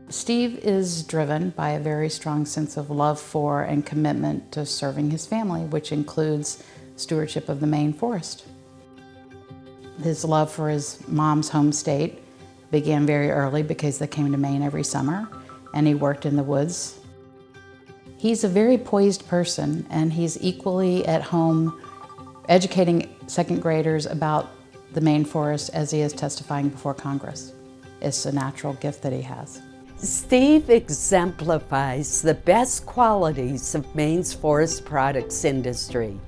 Steve is driven by a very strong sense of love for and commitment to serving his family, which includes stewardship of the Maine forest. His love for his mom's home state began very early because they came to Maine every summer, and he worked in the woods. He's a very poised person, and he's equally at home educating second graders about the Maine forest as he is testifying before Congress. It's a natural gift that he has. Steve exemplifies the best qualities of Maine's forest products industry.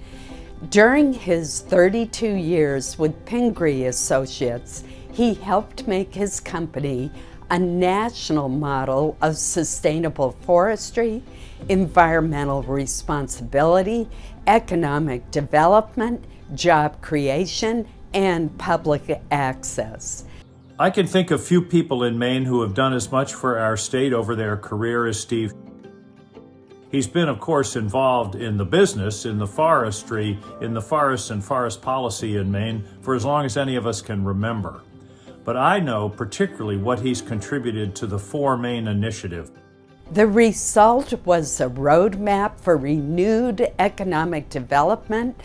During his 32 years with Pingree Associates, he helped make his company a national model of sustainable forestry, environmental responsibility, economic development, job creation, and public access. I can think of few people in Maine who have done as much for our state over their career as Steve. He's been, of course, involved in the business, in the forestry, in the forests and forest policy in Maine for as long as any of us can remember. But I know particularly what he's contributed to the 4 Maine initiative. The result was a roadmap for renewed economic development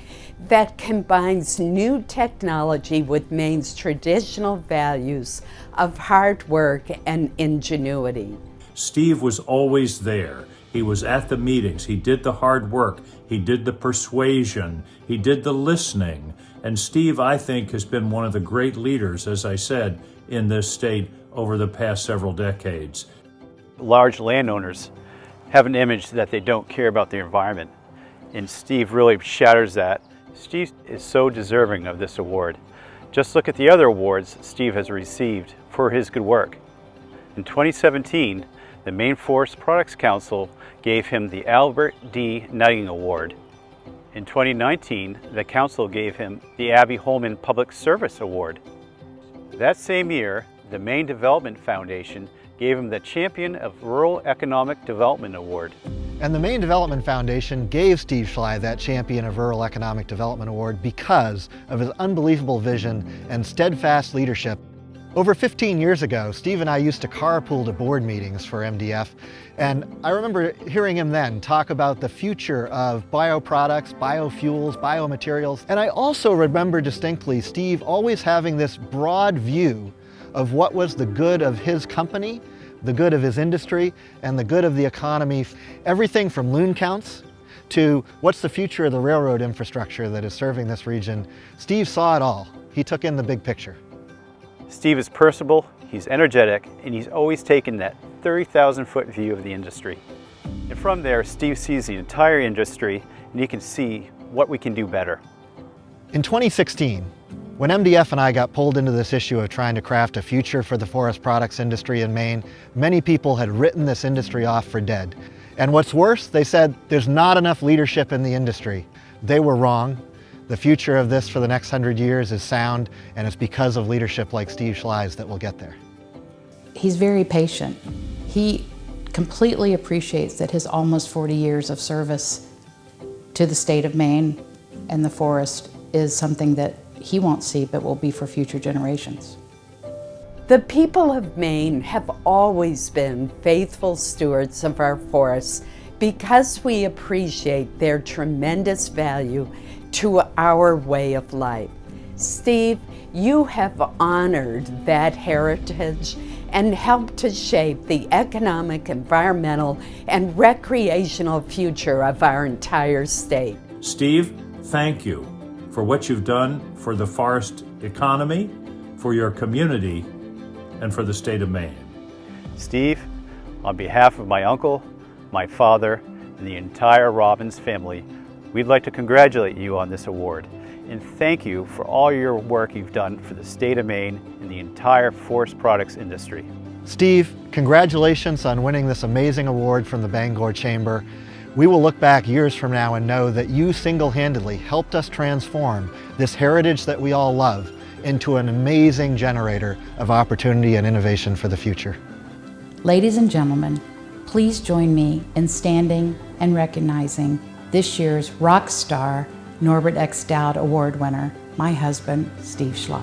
that combines new technology with Maine's traditional values of hard work and ingenuity. Steve was always there. He was at the meetings. He did the hard work. He did the persuasion. He did the listening. And Steve, I think, has been one of the great leaders, as I said, in this state over the past several decades. Large landowners have an image that they don't care about the environment, and Steve really shatters that. Steve is so deserving of this award. Just look at the other awards Steve has received for his good work. In 2017, the Maine Forest Products Council gave him the Albert D. Knighting Award. In 2019, the council gave him the Abby Holman Public Service Award. That same year, the Maine Development Foundation gave him the Champion of Rural Economic Development Award. And the Maine Development Foundation gave Steve Schley that Champion of Rural Economic Development Award because of his unbelievable vision and steadfast leadership. Over 15 years ago, Steve and I used to carpool to board meetings for MDF, and I remember hearing him then talk about the future of bioproducts, biofuels, biomaterials. And I also remember distinctly Steve always having this broad view of what was the good of his company, the good of his industry, and the good of the economy. Everything from loon counts to what's the future of the railroad infrastructure that is serving this region. Steve saw it all. He took in the big picture. Steve is personable, he's energetic, and he's always taken that 30,000-foot view of the industry. And from there, Steve sees the entire industry, and he can see what we can do better. In 2016, when MDF and I got pulled into this issue of trying to craft a future for the forest products industry in Maine, many people had written this industry off for dead. And what's worse, they said there's not enough leadership in the industry. They were wrong. The future of this for the next 100 years is sound, and it's because of leadership like Steve Schley's that we'll get there. He's very patient. He completely appreciates that his almost 40 years of service to the state of Maine and the forest is something that he won't see but will be for future generations. The people of Maine have always been faithful stewards of our forests because we appreciate their tremendous value to our way of life. Steve, you have honored that heritage and helped to shape the economic, environmental, and recreational future of our entire state. Steve, thank you for what you've done for the forest economy, for your community, and for the state of Maine. Steve, on behalf of my uncle, my father, and the entire Robbins family, we'd like to congratulate you on this award and thank you for all your work you've done for the state of Maine and the entire forest products industry. Steve, congratulations on winning this amazing award from the Bangor Chamber. We will look back years from now and know that you single-handedly helped us transform this heritage that we all love into an amazing generator of opportunity and innovation for the future. Ladies and gentlemen, please join me in standing and recognizing this year's rock star Norbert X. Dowd Award winner, my husband, Steve Schley.